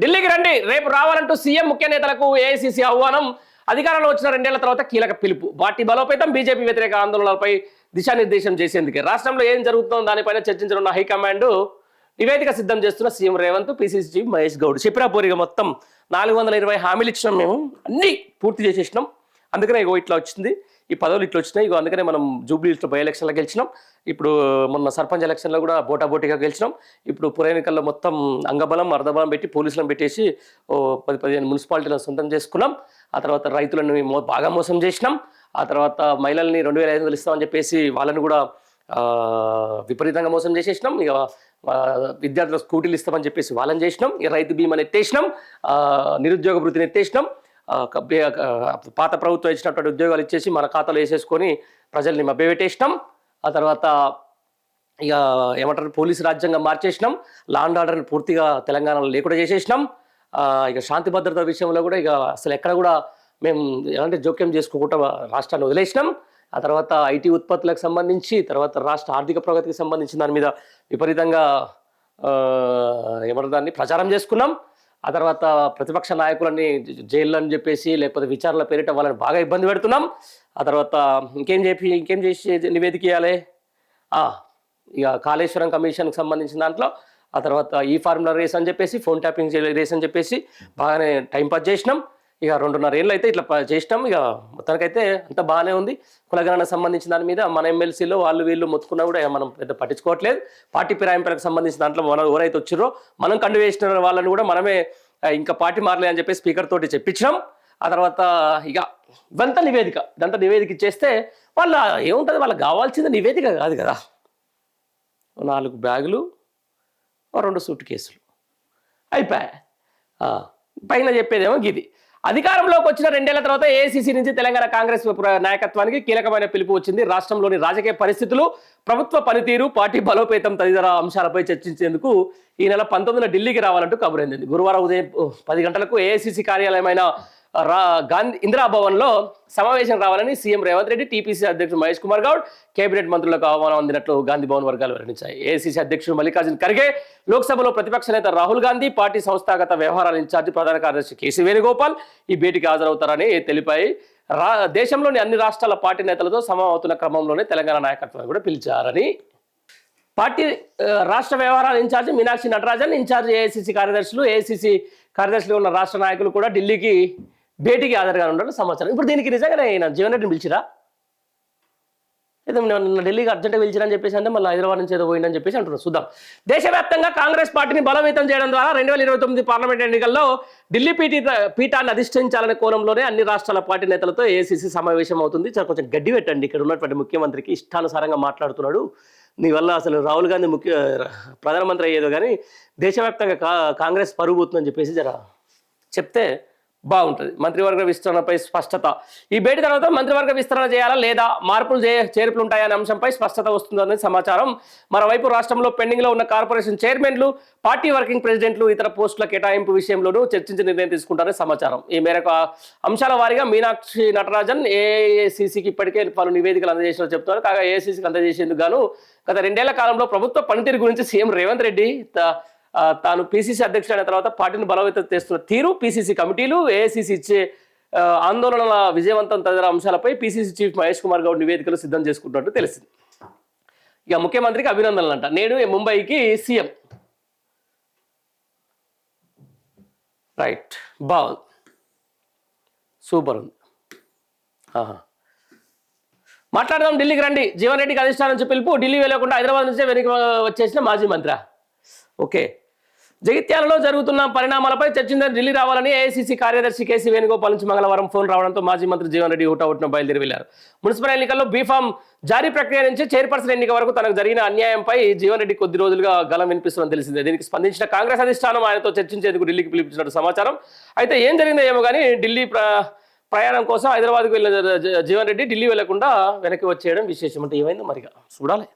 ఢిల్లీకి రండి, రేపు రావాలంటూ సీఎం ముఖ్య నేతలకు ఏఐసీసీ ఆహ్వానం. అధికారంలో వచ్చిన 2 ఏళ్ల తర్వాత కీలక పిలుపు. పార్టీ బలోపేతం, బీజేపీ వ్యతిరేక ఆందోళనలపై దిశానిర్దేశం చేసేందుకే రాష్ట్రంలో ఏం జరుగుతుందో దానిపైన చర్చించనున్న హైకమాండ్ నివేదిక సిద్ధం చేస్తున్న CM Revanth, PCC chief Mahesh Goud. చెప్పిరాపూరిగా మొత్తం 420 హామీలు ఇచ్చినాం, మేము అన్నీ పూర్తి చేసేసినాం. అందుకనే ఇగో ఇట్లా వచ్చింది, ఈ పదవులు ఇట్లా వచ్చినాయి. ఇగో అందుకనే మనం జూబ్లీహిల్స్లో బై ఎలక్షన్లో గెలిచినాం. ఇప్పుడు మొన్న సర్పంచ్ ఎలక్షన్లో కూడా బోటాబోటీగా గెలిచినాం. ఇప్పుడు పుర ఎన్నికల్లో మొత్తం అంగబలం అర్ధబలం పెట్టి పోలీసులను పెట్టేసి 10-15 మున్సిపాలిటీలను సొంతం చేసుకున్నాం. ఆ తర్వాత రైతులను బాగా మోసం చేసినాం. ఆ తర్వాత మహిళల్ని 2500 ఇస్తామని చెప్పేసి వాళ్ళని కూడా విపరీతంగా మోసం చేసేసినాం. ఇక విద్యార్థులకు స్కూటీలు ఇస్తామని చెప్పేసి వాళ్ళని చేసినాం. ఇక రైతు బీమాని ఎత్తేసినాం, నిరుద్యోగ వృత్తిని ఎత్తేసినాం. పాత ప్రభుత్వం ఇచ్చినటువంటి ఉద్యోగాలు ఇచ్చేసి మన ఖాతాలో వేసేసుకొని ప్రజల్ని మభ్యపెట్టేసినాం. ఆ తర్వాత ఇక ఏమంటారు, పోలీసు రాజ్యాంగం మార్చేసినాం. లా అండ్ ఆర్డర్ని పూర్తిగా తెలంగాణలో లేకుండా చేసేసినాం. ఇక శాంతి భద్రత విషయంలో కూడా ఇక అసలు ఎక్కడ కూడా మేము ఎలాంటి జోక్యం చేసుకోకుండా రాష్ట్రాన్ని వదిలేసినాం. ఆ తర్వాత ఐటీ ఉత్పత్తులకు సంబంధించి, తర్వాత రాష్ట్ర ఆర్థిక ప్రగతికి సంబంధించిన దాని మీద విపరీతంగా ఏమంటారు దాన్ని ప్రచారం చేసుకున్నాం. ఆ తర్వాత ప్రతిపక్ష నాయకులని జైల్లో అని చెప్పేసి లేకపోతే విచారణల పేరిట వాళ్ళని బాగా ఇబ్బంది పెడుతున్నాం. ఆ తర్వాత ఇంకేం చేసి నివేదిక ఇవ్వాలి, ఇక కాళేశ్వరం కమిషన్కి సంబంధించిన దాంట్లో. ఆ తర్వాత ఈ ఫార్ములా రేస్ అని చెప్పేసి, ఫోన్ ట్యాపింగ్ రేస్ అని చెప్పేసి బాగానే టైంపాస్ చేసినాం. ఇక 2.5 ఏళ్ళు అయితే ఇట్లా చేసినాం. ఇక మొత్తానికైతే అంతా బాగానే ఉంది. కులగణనకు సంబంధించిన దాని మీద మన ఎమ్మెల్సీలో వాళ్ళు వీళ్ళు మొత్తుకున్నా కూడా మనం పెద్ద పట్టించుకోవట్లేదు. పార్టీ ఫిరాయింపులకు సంబంధించిన దాంట్లో మనం ఎవరైతే వచ్చిరో మనం కండు వేసిన వాళ్ళని కూడా మనమే ఇంకా పార్టీ మారలే అని చెప్పి స్పీకర్ తోటి చెప్పించినాం. ఆ తర్వాత ఇక ఇదంతా నివేదిక ఇచ్చేస్తే వాళ్ళ ఏముంటుంది, వాళ్ళకి కావాల్సింది నివేదిక కాదు కదా, 4 బ్యాగులు 2 సూట్ కేసులు అయిపోయాయి. పైన చెప్పేదేమో గిది. అధికారంలోకి వచ్చిన 2 ఏళ్ల తర్వాత ఏఐసీసీ నుంచి తెలంగాణ కాంగ్రెస్ నాయకత్వానికి కీలకమైన పిలుపు వచ్చింది. రాష్ట్రంలోని రాజకీయ పరిస్థితులు, ప్రభుత్వ పనితీరు, పార్టీ బలోపేతం తదితర అంశాలపై చర్చించేందుకు ఈ నెల 19న ఢిల్లీకి రావాలంటూ కబురైంది. గురువారం ఉదయం 10 గంటలకు ఏఐసీసీ కార్యాలయమైన గాంధీ ఇందిరాభవన్లో సమావేశం రావాలని సీఎం రేవంత్ రెడ్డి, టీపీసీ అధ్యక్షుడు మహేష్ కుమార్ గౌడ్, కేబినెట్ మంత్రులకు ఆహ్వానం అందినట్లు గాంధీ భవన్ వర్గాలు వెల్లడించాయి. ఏఐసీసీ అధ్యక్షుడు మల్లికార్జున్ ఖర్గే, లోక్సభలో ప్రతిపక్ష నేత రాహుల్ గాంధీ, పార్టీ సంస్థాగత వ్యవహారాల ఇన్ఛార్జి ప్రధాన కార్యదర్శి కేసీ వేణుగోపాల్ ఈ భేటీకి హాజరవుతారని తెలిపాయి. దేశంలోని అన్ని రాష్ట్రాల పార్టీ నేతలతో సమావేశమవుతున్న క్రమంలోనే తెలంగాణ నాయకత్వాన్ని కూడా పిలిచారని పార్టీ రాష్ట్ర వ్యవహారాల incharge Meenakshi Natarajan, incharge AICC కార్యదర్శులు, ఏఐసీసీ కార్యదర్శులు ఉన్న రాష్ట్ర నాయకులు కూడా ఢిల్లీకి భేటీకి హాజరుగా ఉండాలని సమాచారం. ఇప్పుడు దీనికి నిజంగానే జీవన్ రెడ్డిని పిలిచిరా, ఏదో నిన్న ఢిల్లీకి అర్జెంట్గా పిలిచిరని చెప్పేసి అంటే మళ్ళీ హైదరాబాద్ నుంచి ఏదో పోయిందని చెప్పేసి అంటున్నారు. చూద్దాం. దేశవ్యాప్తంగా కాంగ్రెస్ పార్టీని బలోపేతం చేయడం ద్వారా 2029 పార్లమెంట్ ఎన్నికల్లో ఢిల్లీ పీఠాన్ని అధిష్ఠించాలనే కోణంలోనే అన్ని రాష్ట్రాల పార్టీ నేతలతో ఏఐసీసీ సమావేశం అవుతుంది. కొంచెం గడ్డి పెట్టండి, ఇక్కడ ఉన్నటువంటి ముఖ్యమంత్రికి ఇష్టానుసారంగా మాట్లాడుతున్నాడు, నీ వల్ల అసలు రాహుల్ గాంధీ ప్రధానమంత్రి అయ్యేదో కానీ దేశవ్యాప్తంగా కాంగ్రెస్ పరుగు పోతుందని చెప్పేసి జర చెప్తే బాగుంటుంది. మంత్రివర్గ విస్తరణపై స్పష్టత. ఈ భేటీ తర్వాత మంత్రివర్గ విస్తరణ చేయాలా లేదా, మార్పులు చేర్పులు ఉంటాయనే అంశంపై స్పష్టత వస్తుందని సమాచారం. మరోవైపు రాష్ట్రంలో పెండింగ్లో ఉన్న కార్పొరేషన్ చైర్మన్లు, పార్టీ వర్కింగ్ ప్రెసిడెంట్లు ఇతర పోస్టుల కేటాయింపు విషయంలోనూ చర్చించి నిర్ణయం తీసుకుంటారని సమాచారం. ఈ మేరకు అంశాల వారీగా మీనాక్షి నటరాజన్ ఏఐసీసీకి ఇప్పటికే పలు నివేదికలు అందజేసినట్టు చెప్తున్నారు. కాగా ఏఐసీసీకి అందజేసేందుకు గాను గత 2 ఏళ్ల కాలంలో ప్రభుత్వ పనితీరు గురించి సీఎం రేవంత్ రెడ్డి తాను పీసీసీ అధ్యక్షుడు అయిన తర్వాత పార్టీని బలోపేతం చేస్తున్న తీరు, పీసీసీ కమిటీలు, ఏఐసీసీ ఇచ్చే ఆందోళనల విజయవంతం తదితర అంశాలపై పీసీసీ చీఫ్ మహేష్ కుమార్ గౌడ్ నివేదికలు సిద్ధం చేసుకుంటున్నట్టు తెలిసింది. ఇక ముఖ్యమంత్రికి అభినందనలు అంట. నేడు ముంబైకి సీఎం. రైట్, బాగుంది, సూపర్ ఉంది. మాట్లాడదాం. ఢిల్లీకి రండి, జీవన్ రెడ్డికి అధిష్టానం నుంచి పిలుపు. ఢిల్లీ వెళ్ళకుండా హైదరాబాద్ నుంచే వెనక్కి వచ్చేసిన మాజీ మంత్రి. ఓకే, జగిత్యాలలో జరుగుతున్న పరిణామాలపై చర్చించడానికి ఢిల్లీ రావాలని ఏఐసీసీ కార్యదర్శి కేసీ వేణుగోపాల్ నుంచి మంగళవారం ఫోన్ రావడంతో మాజీ మంత్రి జీవన్ రెడ్డి హుటాహుటిన బయలుదేరి వెళ్లారు. మున్సిపల్ ఎన్నికల్లో బీఫామ్ జారీ ప్రక్రియ నుంచి చైర్పర్సన్ ఎన్నిక వరకు తనకు జరిగిన అన్యాయంపై జీవన్ రెడ్డి కొద్ది రోజులుగా గలం వినిపిస్తుందని తెలిసిందే. దీనికి స్పందించిన కాంగ్రెస్ అధిష్టానం ఆయనతో చర్చించేందుకు ఢిల్లీకి పిలిపించినట్టు సమాచారం. అయితే ఏం జరిగిందో ఏమో కానీ ఢిల్లీ ప్రయాణం కోసం హైదరాబాద్కు వెళ్ళిన జీవన్ రెడ్డి ఢిల్లీ వెళ్లకుండా వెనక్కి వచ్చేయడం విశేషం. అంటే ఏమైందో మరిగా చూడాలి.